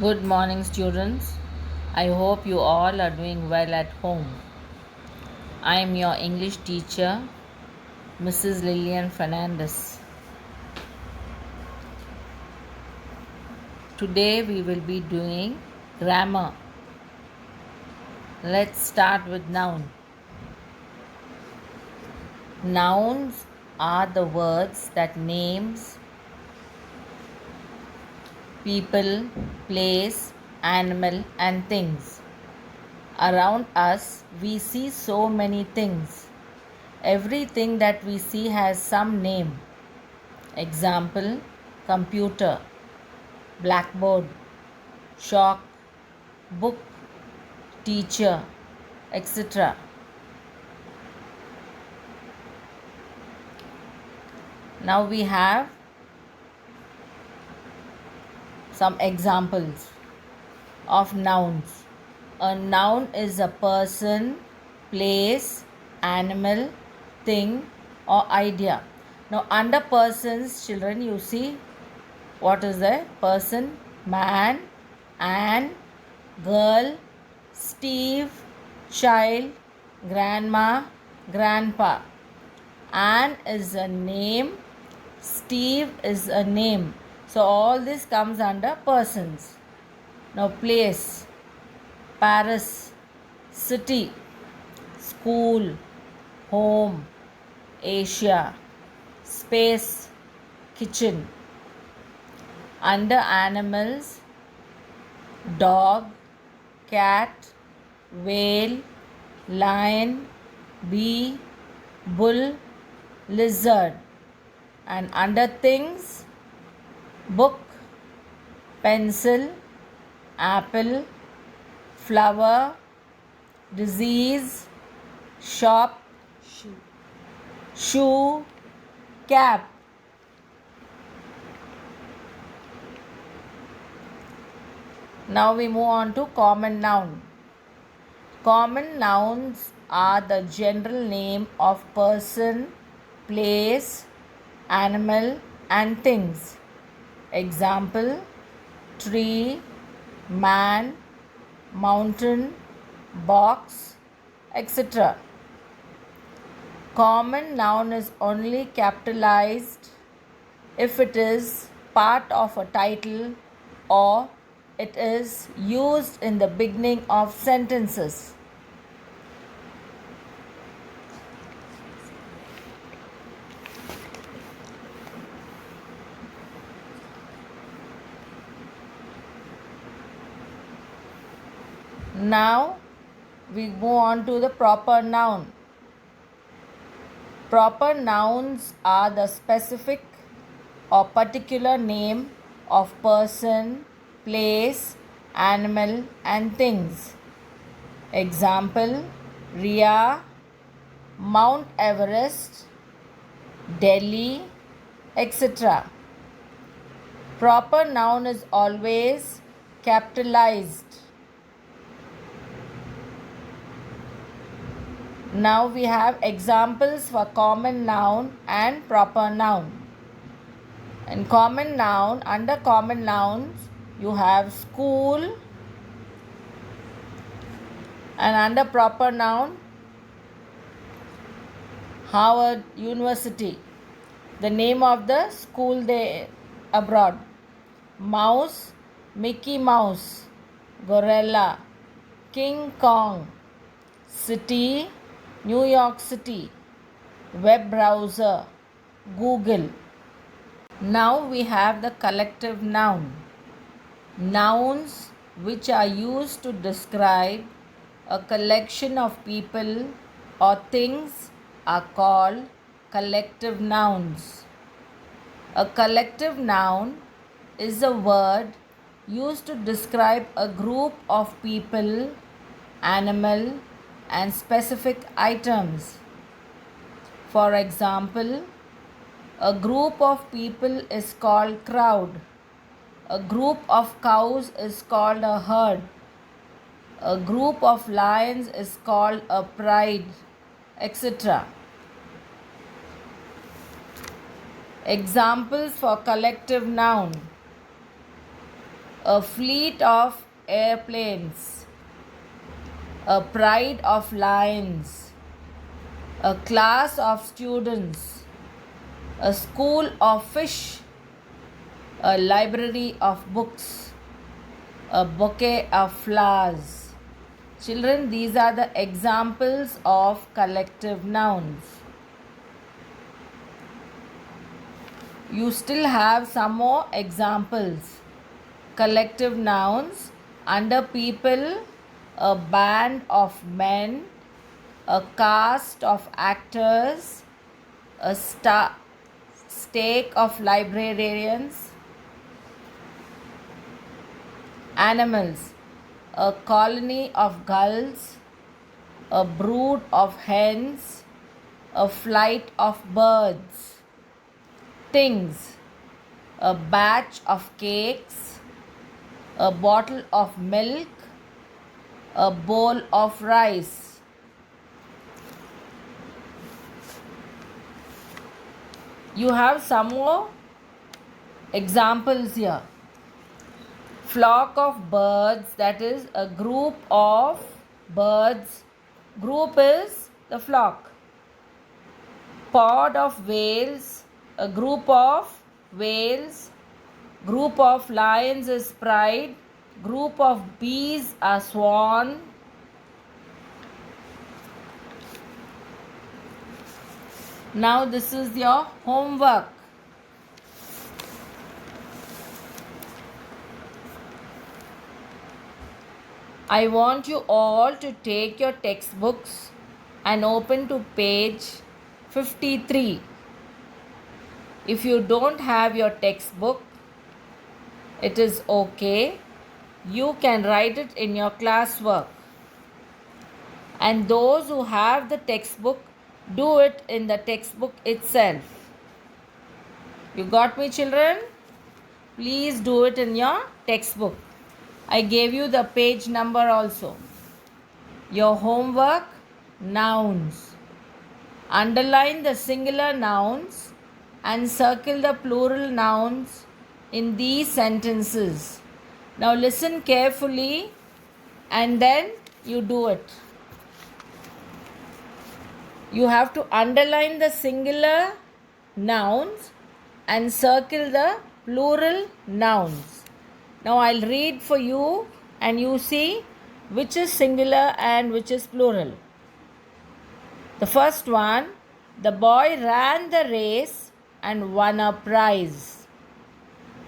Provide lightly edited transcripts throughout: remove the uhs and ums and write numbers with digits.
Good morning, students. I hope you all are doing well at home. I am your English teacher, Mrs. Lillian Fernandez. Today we will be doing grammar. Let's start with noun. Nouns are the words that names people, place, animal, and things. Around us, we see so many things. Everything that we see has some name. Example: computer, blackboard, chalk, book, teacher, etc. Now we have some examples of nouns. A noun is a person, place, animal, thing, or idea. Now, under persons, children, you see what is the person? Man, Anne, girl, Steve, child, grandma, grandpa. Anne is a name, Steve is a name. So all this comes under persons. Now place: Paris, city, school, home, Asia, space, kitchen. Under animals: dog, cat, whale, lion, bee, bull, lizard. And under things: book, pencil, apple, flower, disease, shop, shoe, cap. Now we move on to common noun. Common nouns are the general name of person, place, animal, and things. Example: tree, man, mountain, box, etc. Common noun is only capitalized if it is part of a title or it is used in the beginning of sentences. Now we move on to the proper noun. Proper nouns are the specific or particular name of person, place, animal, and things. Example: Ria, Mount Everest, Delhi, etc. Proper noun is always capitalized. Now we have examples for common noun and proper noun. In common noun, under common nouns, you have school, and under proper noun, Harvard University, the name of the school they abroad. Mouse, Mickey Mouse, gorilla, King Kong. City, New York City. Web browser, Google. Now we have the collective noun. Nouns which are used to describe a collection of people or things are called collective nouns. A collective noun is a word used to describe a group of people, animal, and specific items. For example, a group of people is called crowd. A group of cows is called a herd. A group of lions is called a pride, etc. Examples for collective noun: a fleet of airplanes, a pride of lions, a class of students, a school of fish, a library of books, a bouquet of flowers. Children, these are the examples of collective nouns. You still have some more examples. Collective nouns under people, a band of men, a cast of actors, a stake of librarians. Animals, a colony of gulls, a brood of hens, a flight of birds. Things, a batch of cakes, a bottle of milk, a bowl of rice. You have some more examples here. Flock of birds, that is a group of birds. Group is the flock. Pod of whales, a group of whales. Group of lions is pride. Group of bees are swan. Now this is your homework. I want you all to take your textbooks and open to page 53. If you don't have your textbook, it is okay. You can write it in your classwork. And those who have the textbook, do it in the textbook itself. You got me, children? Please do it in your textbook. I gave you the page number also. Your homework, nouns. Underline the singular nouns and circle the plural nouns in these sentences. Now listen carefully and then you do it. You have to underline the singular nouns and circle the plural nouns. Now I'll read for you and you see which is singular and which is plural. The first one, the boy ran the race and won a prize.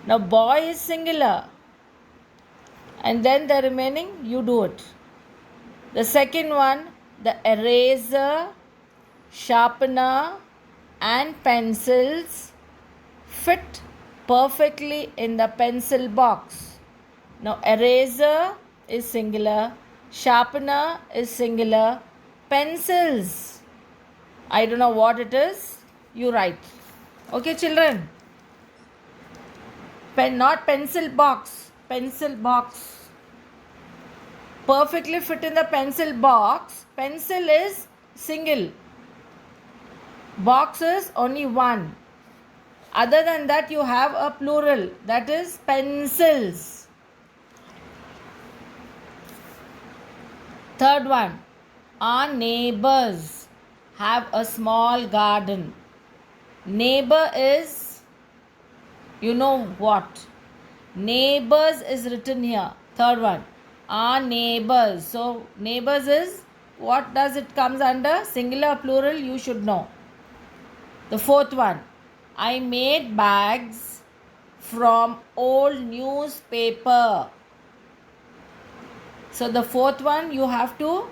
Now boy is singular and then the remaining you do it. The second one, the eraser, sharpener and pencils fit perfectly in the pencil box. Now eraser is singular, sharpener is singular, pencils, I don't know what it is, you write. Okay, children? Not pencil box, pencil box. Perfectly fit in the pencil box. Pencil is single. Box is only one. Other than that, you have a plural, that is pencils. Third one, our neighbors have a small garden. Neighbor is, you know what? Neighbors is written here. Third one, our neighbors. So neighbors is, what does it comes under? Singular, plural, you should know. The fourth one, I made bags from old newspaper. So the fourth one you have to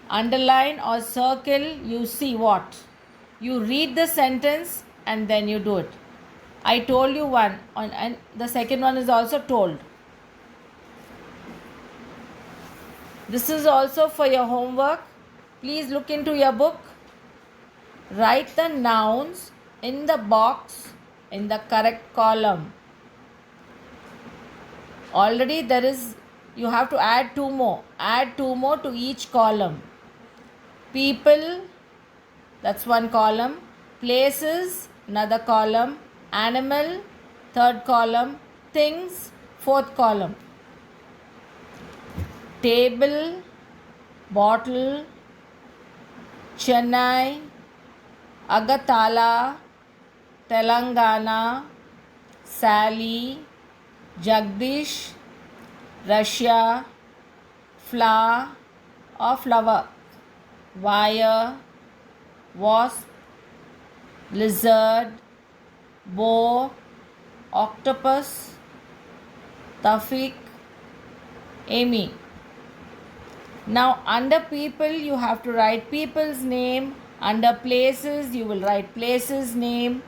underline or circle. You see what? You read the sentence and then you do it. I told you one and the second one is also told. This is also for your homework. Please look into your book. Write the nouns in the box in the correct column. Already there is, you have to add two more. Add two more to each column. People, that's one column. Places, another column. Animal, third column. Things, fourth column. table, bottle, Chennai, Agatala, Telangana, Sally, Jagdish, Russia, flower or flower, wire, wasp, lizard, boar, octopus, Tafik, Amy. Now under people you have to write people's name. Under places you will write places name.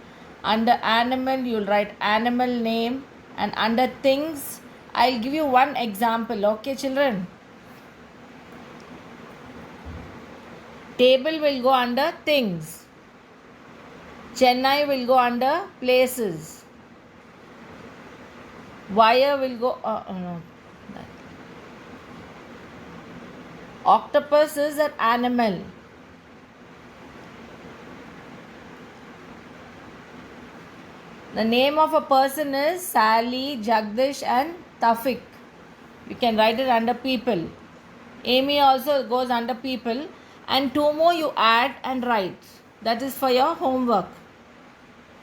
Under animal you will write animal name. And under things I'll give you one example. Okay children? Table will go under things. Chennai will go under places. Wire will go no. Octopus is an animal. The name of a person is Sally, Jagdish and Tafik. You can write it under people. Amy also goes under people. And two more you add and write. That is for your homework.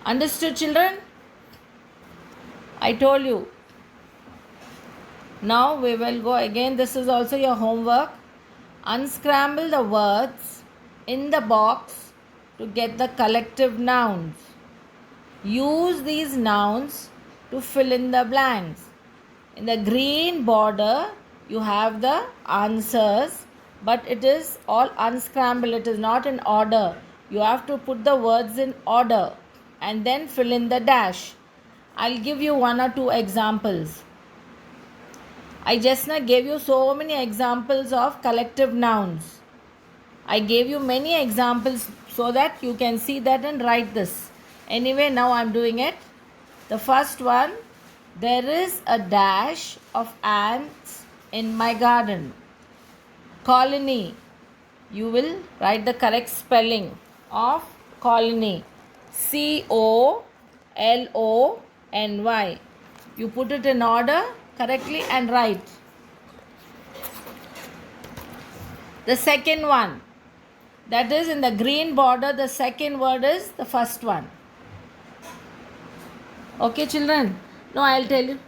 Understood children? I told you. Now we will go again. This is also your homework. Unscramble the words in the box to get the collective nouns. Use these nouns to fill in the blanks. In the green border, you have the answers, but it is all unscrambled. It is not in order. You have to put the words in order and then fill in the dash. I'll give you one or two examples. I just now gave you so many examples of collective nouns. I gave you many examples so that you can see that and write this. Anyway, now I am doing it. The first one, there is a dash of ants in my garden. Colony. You will write the correct spelling of colony. C-O-L-O-N-Y. You put it in order correctly and write. The second one, that is in the green border, the second word is the first one. Okay children? No, I'll tell you.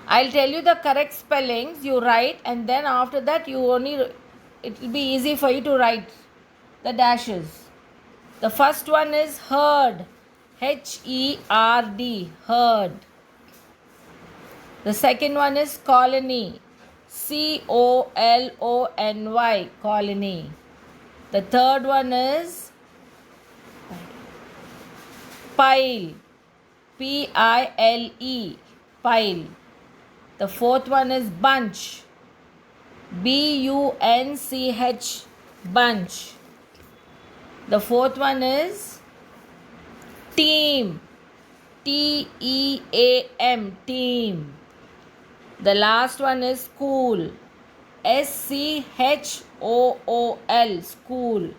I'll tell you the correct spellings, you write, and then after that it will be easy for you to write the dashes. The first one is herd. H-E-R-D, herd. The second one is colony. C-O-L-O-N-Y, colony. The third one is pile. P-I-L-E, pile. The fourth one is bunch. B-U-N-C-H, bunch. The fourth one is team. T-E-A-M, team. The last one is school. S-C-H-O-O-L, school.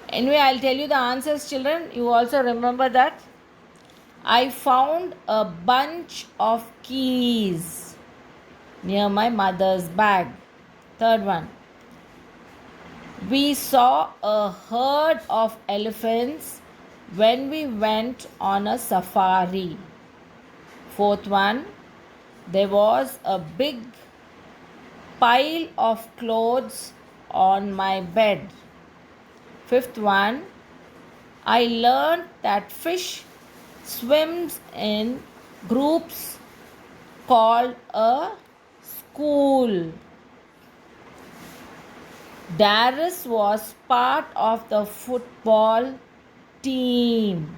Anyway, I'll tell you the answers, children. You also remember that. I found a bunch of keys near my mother's bag. Third one. We saw a herd of elephants when we went on a safari. Fourth one. There was a big pile of clothes on my bed. Fifth one. I learned that fish swims in groups called a school. Darius was part of the football team.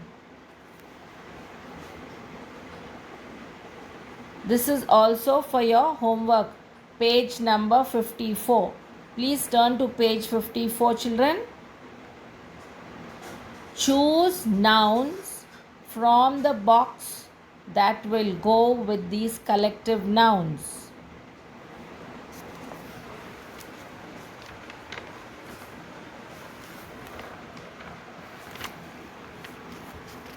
This is also for your homework. Page number 54. Please turn to page 54, children. Choose nouns from the box that will go with these collective nouns.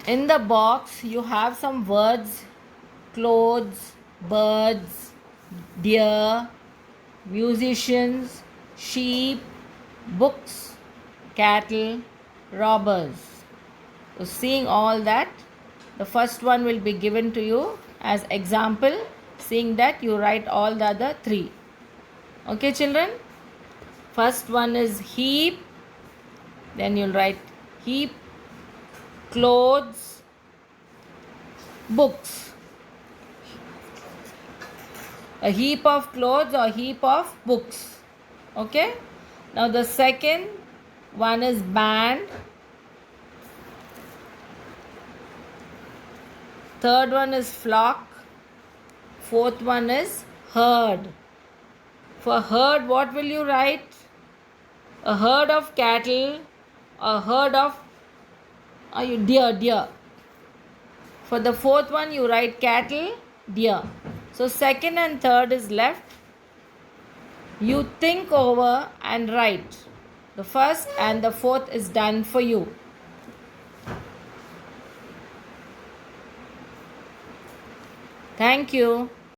In the box, you have some words clothes, birds, deer, musicians, sheep, books, cattle, robbers. So seeing all that, the first one will be given to you as example. Seeing that, you write all the other three. Okay, children? First one is heap. Then you'll write heap, clothes, books. A heap of clothes or heap of books. Okay? Now the second one is band. Third one is flock. Fourth one is herd. For herd, what will you write? A herd of cattle, a herd of deer. For the fourth one, you write cattle, deer. So second and third is left. You think over and write. The first and the fourth is done for you. Thank you.